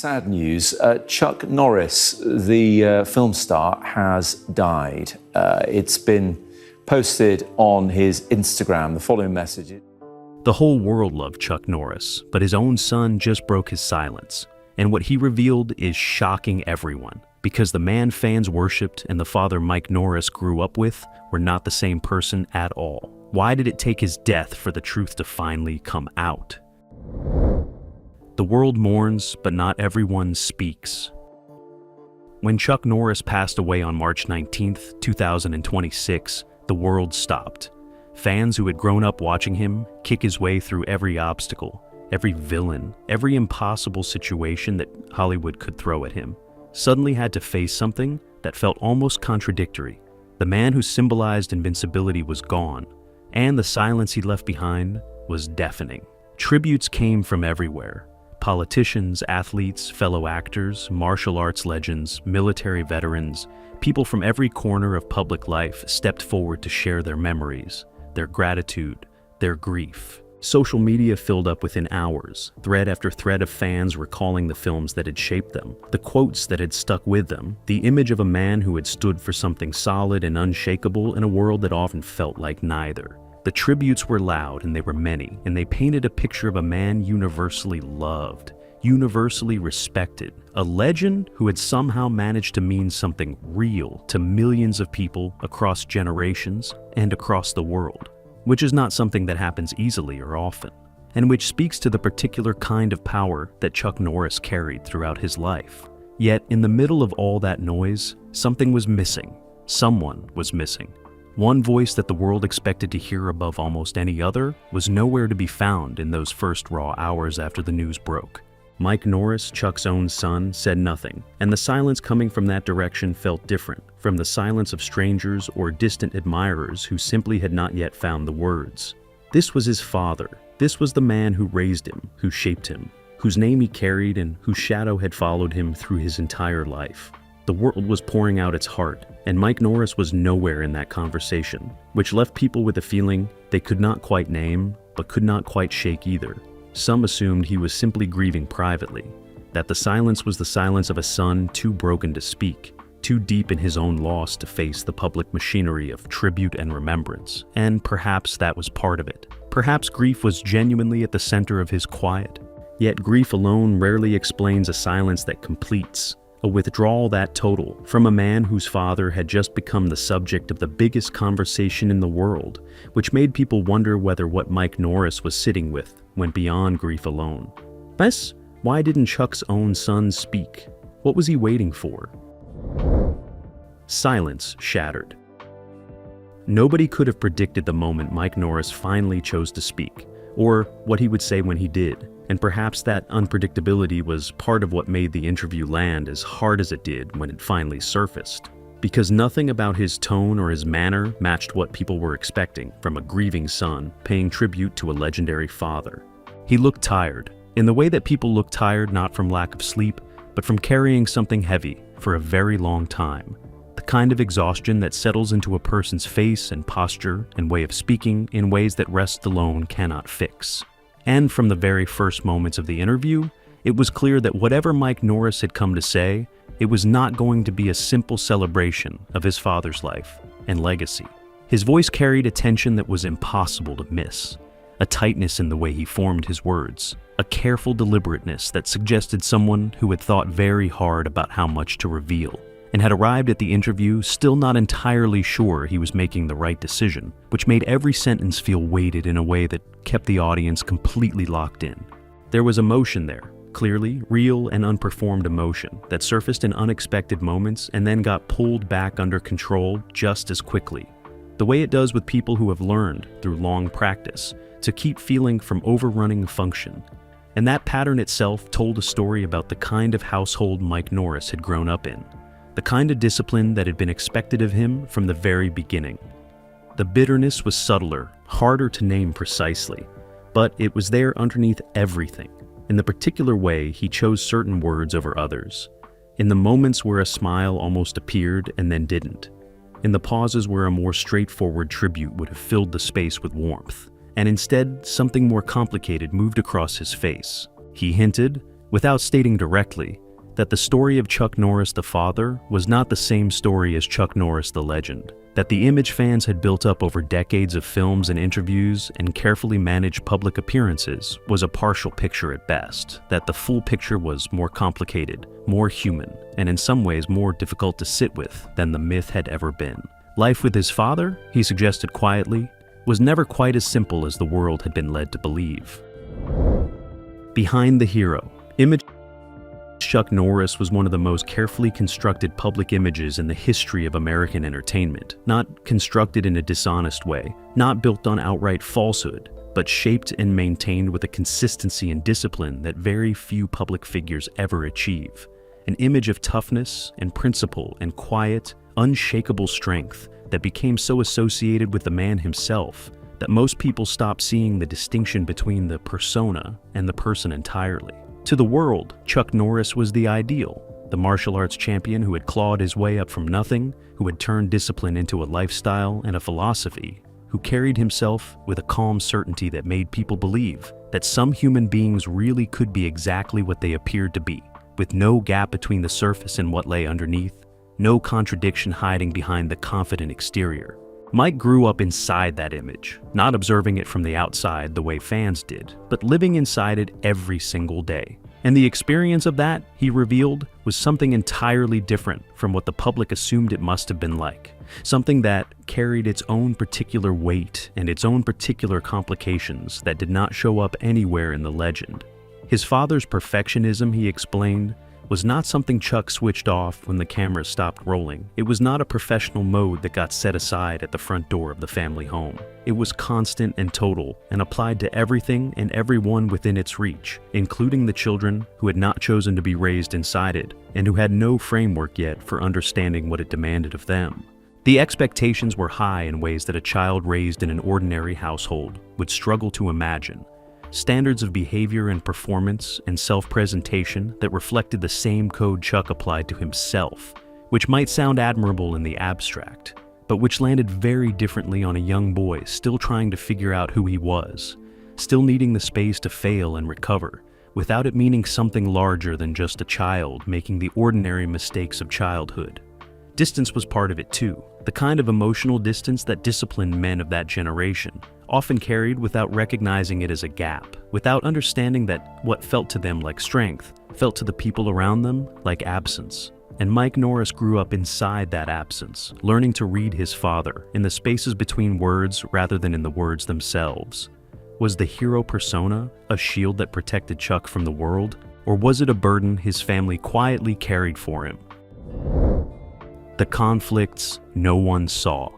Sad news. Chuck Norris, the film star, has died. It's been posted on his Instagram, the following message. The whole world loved Chuck Norris, but his own son just broke his silence. And what he revealed is shocking everyone, because the man fans worshipped and the father Mike Norris grew up with were not the same person at all. Why did it take his death for the truth to finally come out? The world mourns, but not everyone speaks. When Chuck Norris passed away on March 19, 2026, the world stopped. Fans who had grown up watching him kick his way through every obstacle, every villain, every impossible situation that Hollywood could throw at him, suddenly had to face something that felt almost contradictory. The man who symbolized invincibility was gone, and the silence he left behind was deafening. Tributes came from everywhere. Politicians, athletes, fellow actors, martial arts legends, military veterans, people from every corner of public life stepped forward to share their memories, their gratitude, their grief. Social media filled up within hours, thread after thread of fans recalling the films that had shaped them, the quotes that had stuck with them, the image of a man who had stood for something solid and unshakable in a world that often felt like neither. The tributes were loud and they were many, and they painted a picture of a man universally loved, universally respected, a legend who had somehow managed to mean something real to millions of people across generations and across the world, which is not something that happens easily or often, and which speaks to the particular kind of power that Chuck Norris carried throughout his life. Yet, in the middle of all that noise, something was missing. Someone was missing. One voice that the world expected to hear above almost any other was nowhere to be found in those first raw hours after the news broke. Mike Norris, Chuck's own son, said nothing, and the silence coming from that direction felt different from the silence of strangers or distant admirers who simply had not yet found the words. This was his father. This was the man who raised him, who shaped him, whose name he carried and whose shadow had followed him through his entire life. The world was pouring out its heart, and Mike Norris was nowhere in that conversation, which left people with a feeling they could not quite name, but could not quite shake either. Some assumed he was simply grieving privately, that the silence was the silence of a son too broken to speak, too deep in his own loss to face the public machinery of tribute and remembrance, and perhaps that was part of it. Perhaps grief was genuinely at the center of his quiet. Yet grief alone rarely explains a silence that completes, a withdrawal that total, from a man whose father had just become the subject of the biggest conversation in the world, which made people wonder whether what Mike Norris was sitting with went beyond grief alone. Thus, why didn't Chuck's own son speak? What was he waiting for? Silence shattered. Nobody could have predicted the moment Mike Norris finally chose to speak, or what he would say when he did. And perhaps that unpredictability was part of what made the interview land as hard as it did when it finally surfaced. Because nothing about his tone or his manner matched what people were expecting from a grieving son paying tribute to a legendary father. He looked tired, in the way that people look tired not from lack of sleep, but from carrying something heavy for a very long time. The kind of exhaustion that settles into a person's face and posture and way of speaking in ways that rest alone cannot fix. And from the very first moments of the interview, it was clear that whatever Mike Norris had come to say, it was not going to be a simple celebration of his father's life and legacy. His voice carried a tension that was impossible to miss, a tightness in the way he formed his words, a careful deliberateness that suggested someone who had thought very hard about how much to reveal, and had arrived at the interview still not entirely sure he was making the right decision, which made every sentence feel weighted in a way that kept the audience completely locked in. There was emotion there, clearly real and unperformed emotion, that surfaced in unexpected moments and then got pulled back under control just as quickly. The way it does with people who have learned, through long practice, to keep feeling from overrunning function. And that pattern itself told a story about the kind of household Mike Norris had grown up in. The kind of discipline that had been expected of him from the very beginning. The bitterness was subtler, harder to name precisely, but it was there underneath everything. In the particular way he chose certain words over others. In the moments where a smile almost appeared and then didn't. In the pauses where a more straightforward tribute would have filled the space with warmth. And instead, something more complicated moved across his face. He hinted, without stating directly that the story of Chuck Norris the father was not the same story as Chuck Norris the legend, that the image fans had built up over decades of films and interviews and carefully managed public appearances was a partial picture at best, that the full picture was more complicated, more human, and in some ways more difficult to sit with than the myth had ever been. Life with his father, he suggested quietly, was never quite as simple as the world had been led to believe. Behind the hero, image Chuck Norris was one of the most carefully constructed public images in the history of American entertainment, not constructed in a dishonest way, not built on outright falsehood, but shaped and maintained with a consistency and discipline that very few public figures ever achieve. An image of toughness and principle and quiet, unshakable strength that became so associated with the man himself that most people stopped seeing the distinction between the persona and the person entirely. To the world, Chuck Norris was the ideal, the martial arts champion who had clawed his way up from nothing, who had turned discipline into a lifestyle and a philosophy, who carried himself with a calm certainty that made people believe that some human beings really could be exactly what they appeared to be, with no gap between the surface and what lay underneath, no contradiction hiding behind the confident exterior. Mike grew up inside that image, not observing it from the outside the way fans did, but living inside it every single day. And the experience of that, he revealed, was something entirely different from what the public assumed it must have been like. Something that carried its own particular weight and its own particular complications that did not show up anywhere in the legend. His father's perfectionism, he explained, was not something Chuck switched off when the camera stopped rolling. It was not a professional mode that got set aside at the front door of the family home. It was constant and total and applied to everything and everyone within its reach, including the children who had not chosen to be raised inside it and who had no framework yet for understanding what it demanded of them. The expectations were high in ways that a child raised in an ordinary household would struggle to imagine. Standards of behavior and performance and self-presentation that reflected the same code Chuck applied to himself, which might sound admirable in the abstract, but which landed very differently on a young boy still trying to figure out who he was, still needing the space to fail and recover, without it meaning something larger than just a child making the ordinary mistakes of childhood. Distance was part of it too, the kind of emotional distance that disciplined men of that generation often carried without recognizing it as a gap, without understanding that what felt to them like strength felt to the people around them like absence. And Mike Norris grew up inside that absence, learning to read his father in the spaces between words rather than in the words themselves. Was the hero persona a shield that protected Chuck from the world, or was it a burden his family quietly carried for him? The conflicts no one saw.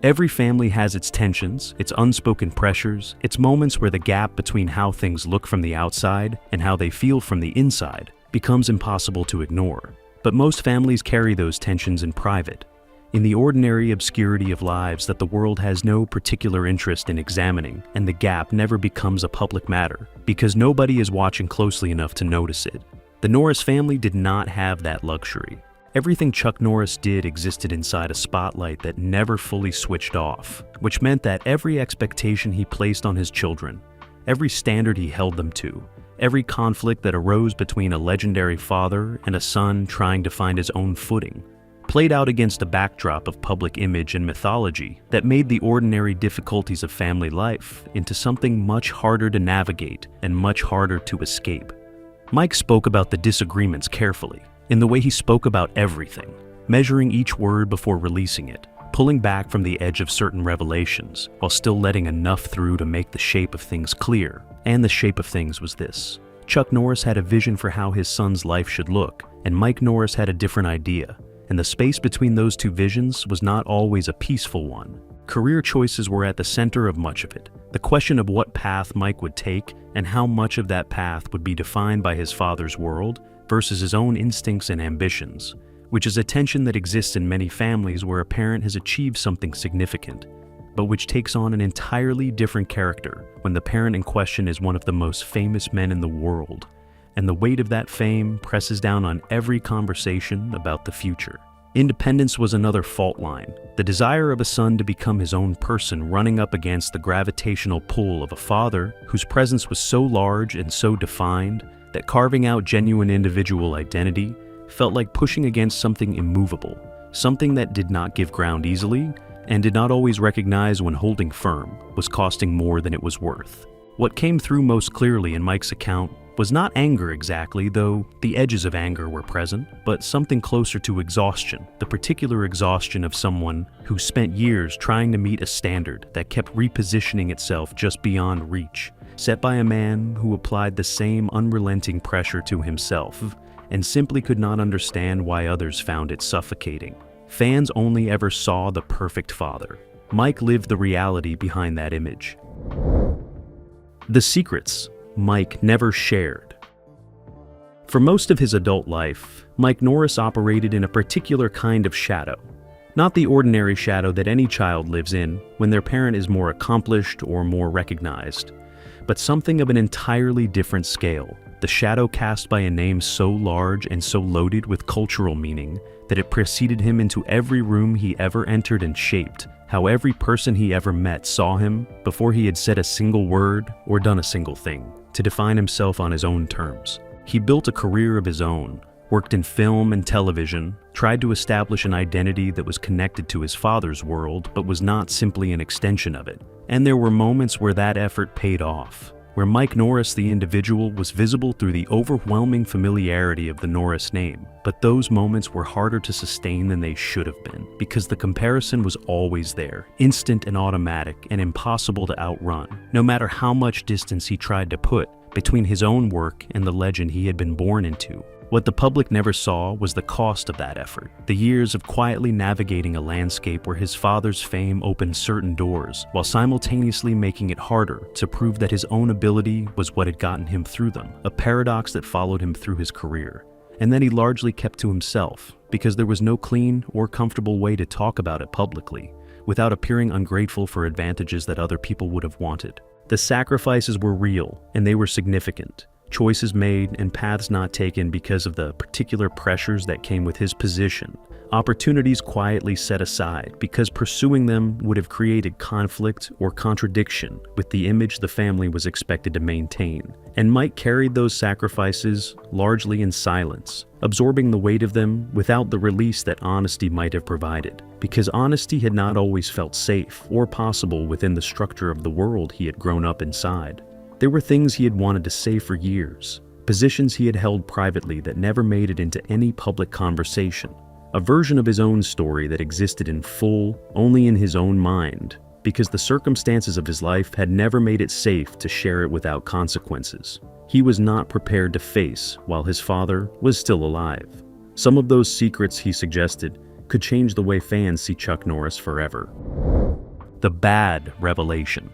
Every family has its tensions, its unspoken pressures, its moments where the gap between how things look from the outside and how they feel from the inside becomes impossible to ignore. But most families carry those tensions in private, in the ordinary obscurity of lives that the world has no particular interest in examining, and the gap never becomes a public matter because nobody is watching closely enough to notice it. The Norris family did not have that luxury. Everything Chuck Norris did existed inside a spotlight that never fully switched off, which meant that every expectation he placed on his children, every standard he held them to, every conflict that arose between a legendary father and a son trying to find his own footing, played out against a backdrop of public image and mythology that made the ordinary difficulties of family life into something much harder to navigate and much harder to escape. Mike spoke about the disagreements carefully, in the way he spoke about everything, measuring each word before releasing it, pulling back from the edge of certain revelations, while still letting enough through to make the shape of things clear. And the shape of things was this. Chuck Norris had a vision for how his son's life should look, and Mike Norris had a different idea, and the space between those two visions was not always a peaceful one. Career choices were at the center of much of it. The question of what path Mike would take and how much of that path would be defined by his father's world versus his own instincts and ambitions, which is a tension that exists in many families where a parent has achieved something significant, but which takes on an entirely different character when the parent in question is one of the most famous men in the world, and the weight of that fame presses down on every conversation about the future. Independence was another fault line, the desire of a son to become his own person running up against the gravitational pull of a father whose presence was so large and so defined that carving out genuine individual identity felt like pushing against something immovable, something that did not give ground easily and did not always recognize when holding firm was costing more than it was worth. What came through most clearly in Mike's account was not anger exactly, though the edges of anger were present, but something closer to exhaustion, the particular exhaustion of someone who spent years trying to meet a standard that kept repositioning itself just beyond reach, set by a man who applied the same unrelenting pressure to himself and simply could not understand why others found it suffocating. Fans only ever saw the perfect father. Mike lived the reality behind that image. The secrets Mike never shared. For most of his adult life, Mike Norris operated in a particular kind of shadow. Not the ordinary shadow that any child lives in when their parent is more accomplished or more recognized, but something of an entirely different scale. The shadow cast by a name so large and so loaded with cultural meaning that it preceded him into every room he ever entered and shaped how every person he ever met saw him before he had said a single word or done a single thing, to define himself on his own terms. He built a career of his own, worked in film and television, tried to establish an identity that was connected to his father's world but was not simply an extension of it. And there were moments where that effort paid off, where Mike Norris the individual was visible through the overwhelming familiarity of the Norris name. But those moments were harder to sustain than they should have been, because the comparison was always there, instant and automatic and impossible to outrun, no matter how much distance he tried to put between his own work and the legend he had been born into. What the public never saw was the cost of that effort, the years of quietly navigating a landscape where his father's fame opened certain doors, while simultaneously making it harder to prove that his own ability was what had gotten him through them, a paradox that followed him through his career, and that he largely kept to himself, because there was no clean or comfortable way to talk about it publicly, without appearing ungrateful for advantages that other people would have wanted. The sacrifices were real, and they were significant. Choices made and paths not taken because of the particular pressures that came with his position. Opportunities quietly set aside because pursuing them would have created conflict or contradiction with the image the family was expected to maintain. And Mike carried those sacrifices largely in silence, absorbing the weight of them without the release that honesty might have provided, because honesty had not always felt safe or possible within the structure of the world he had grown up inside. There were things he had wanted to say for years, positions he had held privately that never made it into any public conversation, a version of his own story that existed in full only in his own mind, because the circumstances of his life had never made it safe to share it without consequences. He was not prepared to face while his father was still alive. Some of those secrets, he suggested, could change the way fans see Chuck Norris forever. The bad revelation.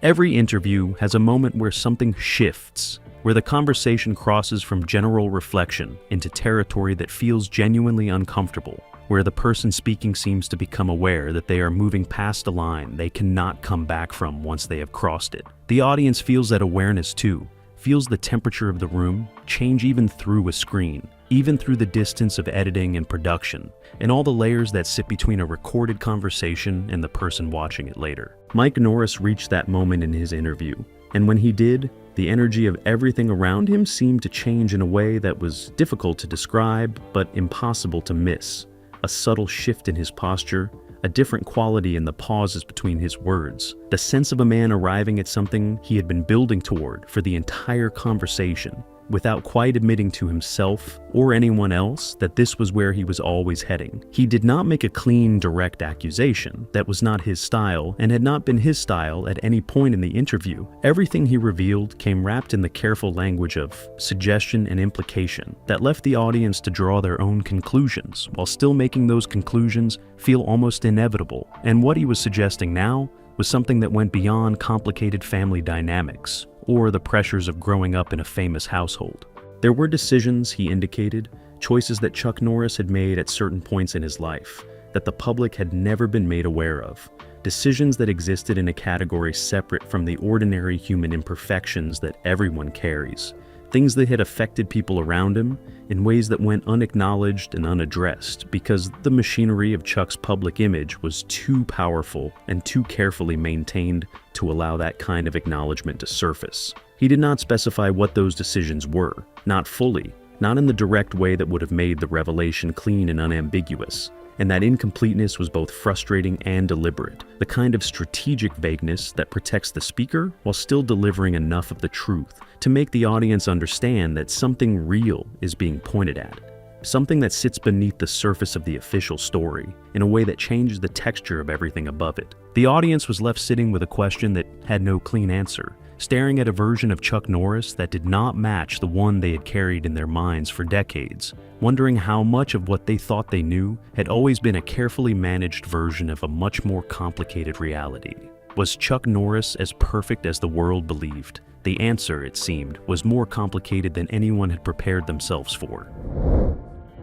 Every interview has a moment where something shifts, where the conversation crosses from general reflection into territory that feels genuinely uncomfortable, where the person speaking seems to become aware that they are moving past a line they cannot come back from once they have crossed it. The audience feels that awareness too, feels the temperature of the room change even through a screen, even through the distance of editing and production, and all the layers that sit between a recorded conversation and the person watching it later. Mike Norris reached that moment in his interview, and when he did, the energy of everything around him seemed to change in a way that was difficult to describe, but impossible to miss. A subtle shift in his posture, a different quality in the pauses between his words, the sense of a man arriving at something he had been building toward for the entire conversation, without quite admitting to himself or anyone else that this was where he was always heading. He did not make a clean, direct accusation. That was not his style and had not been his style at any point in the interview. Everything he revealed came wrapped in the careful language of suggestion and implication that left the audience to draw their own conclusions, while still making those conclusions feel almost inevitable. And what he was suggesting now was something that went beyond complicated family dynamics or the pressures of growing up in a famous household. There were decisions, he indicated, choices that Chuck Norris had made at certain points in his life that the public had never been made aware of, decisions that existed in a category separate from the ordinary human imperfections that everyone carries, things that had affected people around him in ways that went unacknowledged and unaddressed because the machinery of Chuck's public image was too powerful and too carefully maintained to allow that kind of acknowledgement to surface. He did not specify what those decisions were, not fully, not in the direct way that would have made the revelation clean and unambiguous. And that incompleteness was both frustrating and deliberate, the kind of strategic vagueness that protects the speaker while still delivering enough of the truth to make the audience understand that something real is being pointed at, something that sits beneath the surface of the official story in a way that changes the texture of everything above it. The audience was left sitting with a question that had no clean answer, staring at a version of Chuck Norris that did not match the one they had carried in their minds for decades, wondering how much of what they thought they knew had always been a carefully managed version of a much more complicated reality. Was Chuck Norris as perfect as the world believed? The answer, it seemed, was more complicated than anyone had prepared themselves for.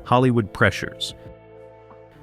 Hollywood pressures.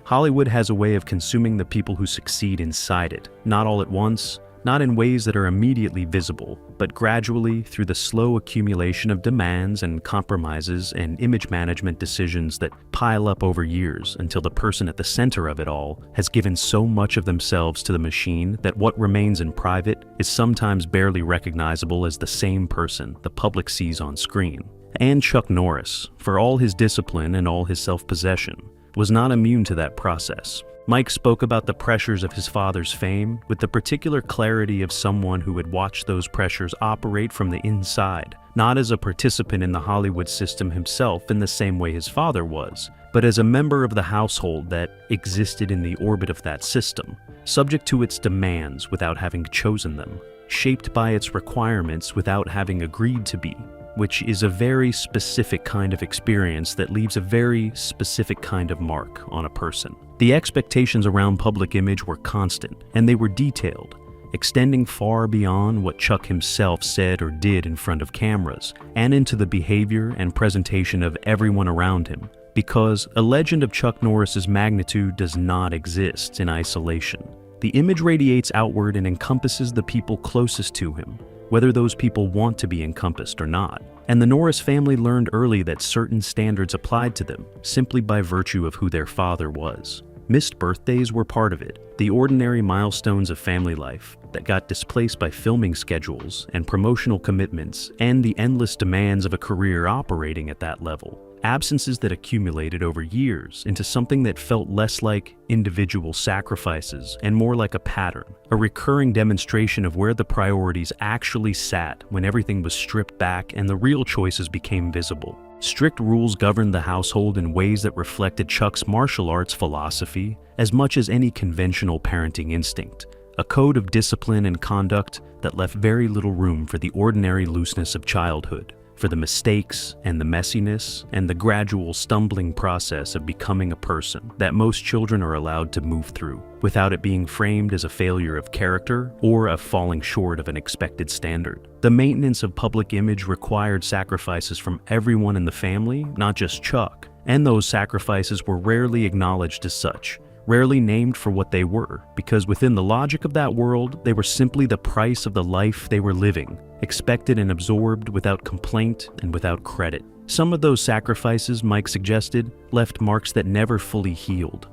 Hollywood has a way of consuming the people who succeed inside it, not all at once, not in ways that are immediately visible, but gradually through the slow accumulation of demands and compromises and image management decisions that pile up over years until the person at the center of it all has given so much of themselves to the machine that what remains in private is sometimes barely recognizable as the same person the public sees on screen. And Chuck Norris, for all his discipline and all his self-possession, was not immune to that process. Mike spoke about the pressures of his father's fame with the particular clarity of someone who had watched those pressures operate from the inside, not as a participant in the Hollywood system himself in the same way his father was, but as a member of the household that existed in the orbit of that system, subject to its demands without having chosen them, shaped by its requirements without having agreed to be, which is a very specific kind of experience that leaves a very specific kind of mark on a person. The expectations around public image were constant, and they were detailed, extending far beyond what Chuck himself said or did in front of cameras, and into the behavior and presentation of everyone around him, because a legend of Chuck Norris's magnitude does not exist in isolation. The image radiates outward and encompasses the people closest to him, whether those people want to be encompassed or not. And the Norris family learned early that certain standards applied to them simply by virtue of who their father was. Missed birthdays were part of it, the ordinary milestones of family life that got displaced by filming schedules and promotional commitments and the endless demands of a career operating at that level. Absences that accumulated over years into something that felt less like individual sacrifices and more like a pattern, a recurring demonstration of where the priorities actually sat when everything was stripped back and the real choices became visible. Strict rules governed the household in ways that reflected Chuck's martial arts philosophy as much as any conventional parenting instinct, a code of discipline and conduct that left very little room for the ordinary looseness of childhood, for the mistakes and the messiness and the gradual stumbling process of becoming a person that most children are allowed to move through, without it being framed as a failure of character or a falling short of an expected standard. The maintenance of public image required sacrifices from everyone in the family, not just Chuck, and those sacrifices were rarely acknowledged as such, rarely named for what they were, because within the logic of that world, they were simply the price of the life they were living, expected and absorbed without complaint and without credit. Some of those sacrifices, Mike suggested, left marks that never fully healed.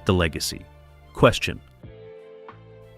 The legacy. Question.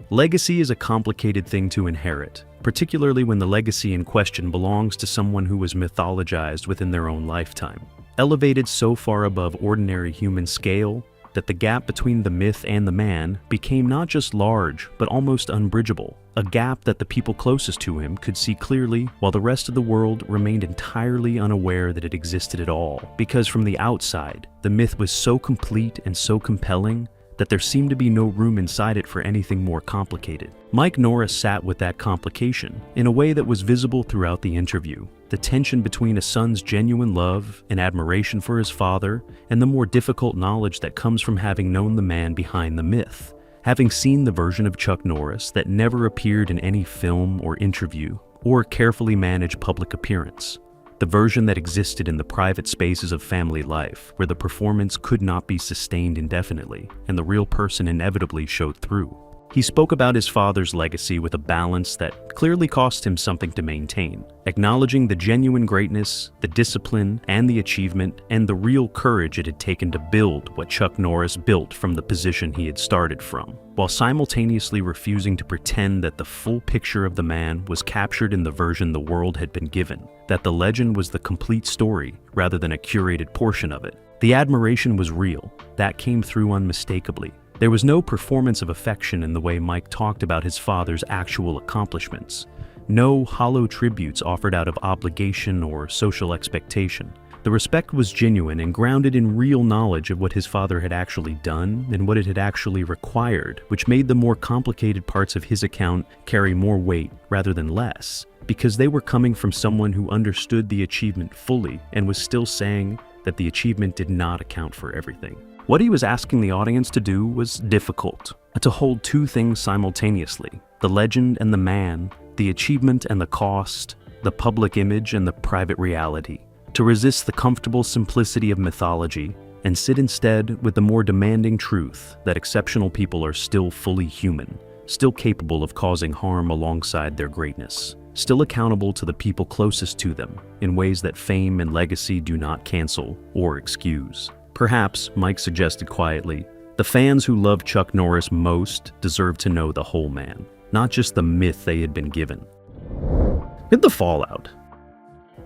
Legacy is a complicated thing to inherit, particularly when the legacy in question belongs to someone who was mythologized within their own lifetime. Elevated so far above ordinary human scale that the gap between the myth and the man became not just large, but almost unbridgeable, a gap that the people closest to him could see clearly while the rest of the world remained entirely unaware that it existed at all, because from the outside, the myth was so complete and so compelling that there seemed to be no room inside it for anything more complicated. Mike Norris sat with that complication in a way that was visible throughout the interview. The tension between a son's genuine love and admiration for his father and the more difficult knowledge that comes from having known the man behind the myth, having seen the version of Chuck Norris that never appeared in any film or interview or carefully managed public appearance. The version that existed in the private spaces of family life, where the performance could not be sustained indefinitely, and the real person inevitably showed through. He spoke about his father's legacy with a balance that clearly cost him something to maintain, acknowledging the genuine greatness, the discipline, and the achievement, and the real courage it had taken to build what Chuck Norris built from the position he had started from, while simultaneously refusing to pretend that the full picture of the man was captured in the version the world had been given, that the legend was the complete story rather than a curated portion of it. The admiration was real. That came through unmistakably. There was no performance of affection in the way Mike talked about his father's actual accomplishments. No hollow tributes offered out of obligation or social expectation. The respect was genuine and grounded in real knowledge of what his father had actually done and what it had actually required, which made the more complicated parts of his account carry more weight rather than less, because they were coming from someone who understood the achievement fully and was still saying that the achievement did not account for everything. What he was asking the audience to do was difficult, to hold two things simultaneously, the legend and the man, the achievement and the cost, the public image and the private reality, to resist the comfortable simplicity of mythology and sit instead with the more demanding truth that exceptional people are still fully human, still capable of causing harm alongside their greatness, still accountable to the people closest to them in ways that fame and legacy do not cancel or excuse. Perhaps, Mike suggested quietly, the fans who love Chuck Norris most deserve to know the whole man, not just the myth they had been given. Hit the fallout.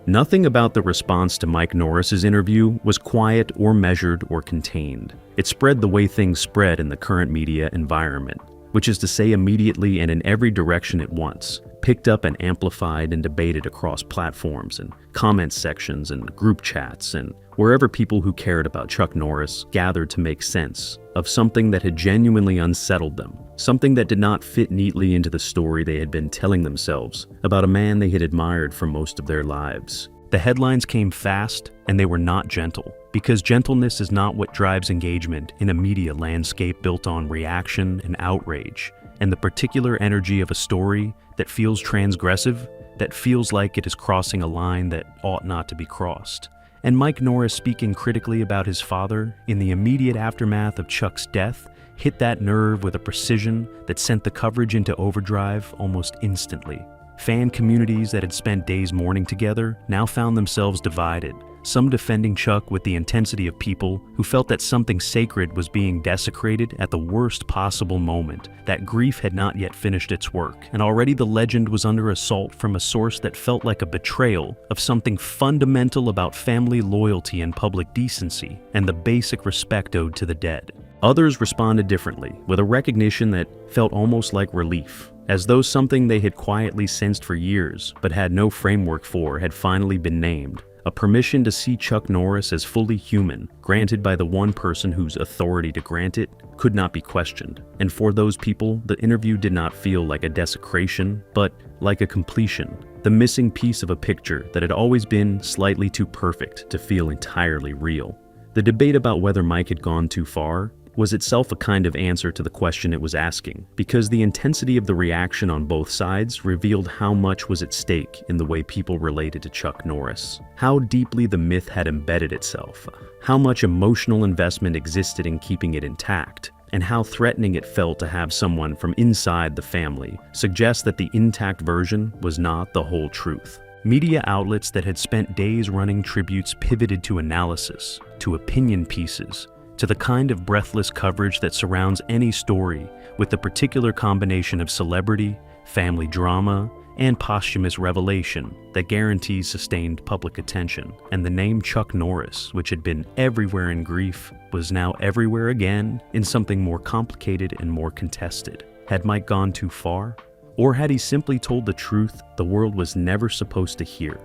Nothing about the response to Mike Norris's interview was quiet or measured or contained. It spread the way things spread in the current media environment, which is to say immediately and in every direction at once, picked up and amplified and debated across platforms and comment sections and group chats and wherever people who cared about Chuck Norris gathered to make sense of something that had genuinely unsettled them, something that did not fit neatly into the story they had been telling themselves about a man they had admired for most of their lives. The headlines came fast and they were not gentle, because gentleness is not what drives engagement in a media landscape built on reaction and outrage, and the particular energy of a story that feels transgressive, that feels like it is crossing a line that ought not to be crossed. And Mike Norris speaking critically about his father in the immediate aftermath of Chuck's death hit that nerve with a precision that sent the coverage into overdrive almost instantly. Fan communities that had spent days mourning together now found themselves divided, some defending Chuck with the intensity of people who felt that something sacred was being desecrated at the worst possible moment, that grief had not yet finished its work, and already the legend was under assault from a source that felt like a betrayal of something fundamental about family loyalty and public decency, and the basic respect owed to the dead. Others responded differently, with a recognition that felt almost like relief, as though something they had quietly sensed for years but had no framework for had finally been named. A permission to see Chuck Norris as fully human, granted by the one person whose authority to grant it could not be questioned. And for those people, the interview did not feel like a desecration, but like a completion, the missing piece of a picture that had always been slightly too perfect to feel entirely real. The debate about whether Mike had gone too far was itself a kind of answer to the question it was asking, because the intensity of the reaction on both sides revealed how much was at stake in the way people related to Chuck Norris, how deeply the myth had embedded itself, how much emotional investment existed in keeping it intact, and how threatening it felt to have someone from inside the family suggest that the intact version was not the whole truth. Media outlets that had spent days running tributes pivoted to analysis, to opinion pieces, to the kind of breathless coverage that surrounds any story with the particular combination of celebrity, family drama, and posthumous revelation that guarantees sustained public attention. And the name Chuck Norris, which had been everywhere in grief, was now everywhere again in something more complicated and more contested. Had Mike gone too far? Or had he simply told the truth the world was never supposed to hear?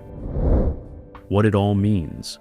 What it all means.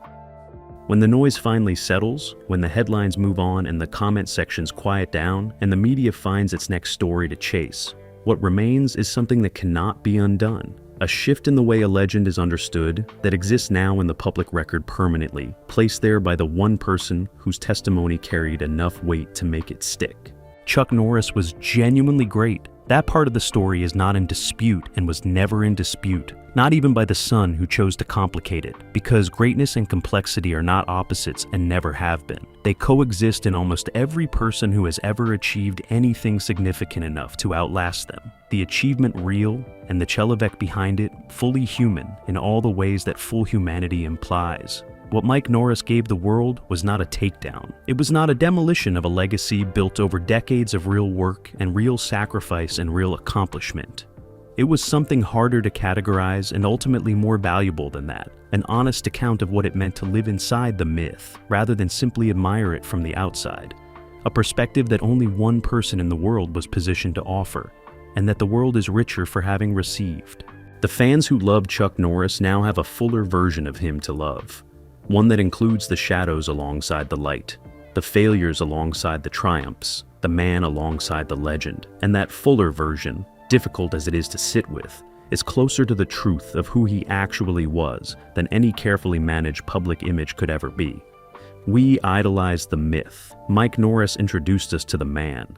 When the noise finally settles, when the headlines move on and the comment sections quiet down, and the media finds its next story to chase, what remains is something that cannot be undone. A shift in the way a legend is understood that exists now in the public record permanently, placed there by the one person whose testimony carried enough weight to make it stick. Chuck Norris was genuinely great. That part of the story is not in dispute and was never in dispute. not even by the son who chose to complicate it, because greatness and complexity are not opposites and never have been. They coexist in almost every person who has ever achieved anything significant enough to outlast them. The achievement real, and the Chelovek behind it fully human in all the ways that full humanity implies. What Mike Norris gave the world was not a takedown. It was not a demolition of a legacy built over decades of real work and real sacrifice and real accomplishment. It was something harder to categorize and ultimately more valuable than that, an honest account of what it meant to live inside the myth, rather than simply admire it from the outside. A perspective that only one person in the world was positioned to offer, and that the world is richer for having received. The fans who love Chuck Norris now have a fuller version of him to love. One that includes the shadows alongside the light, the failures alongside the triumphs, the man alongside the legend. And that fuller version, difficult as it is to sit with, is closer to the truth of who he actually was than any carefully managed public image could ever be. We idolize the myth. Mike Norris introduced us to the man,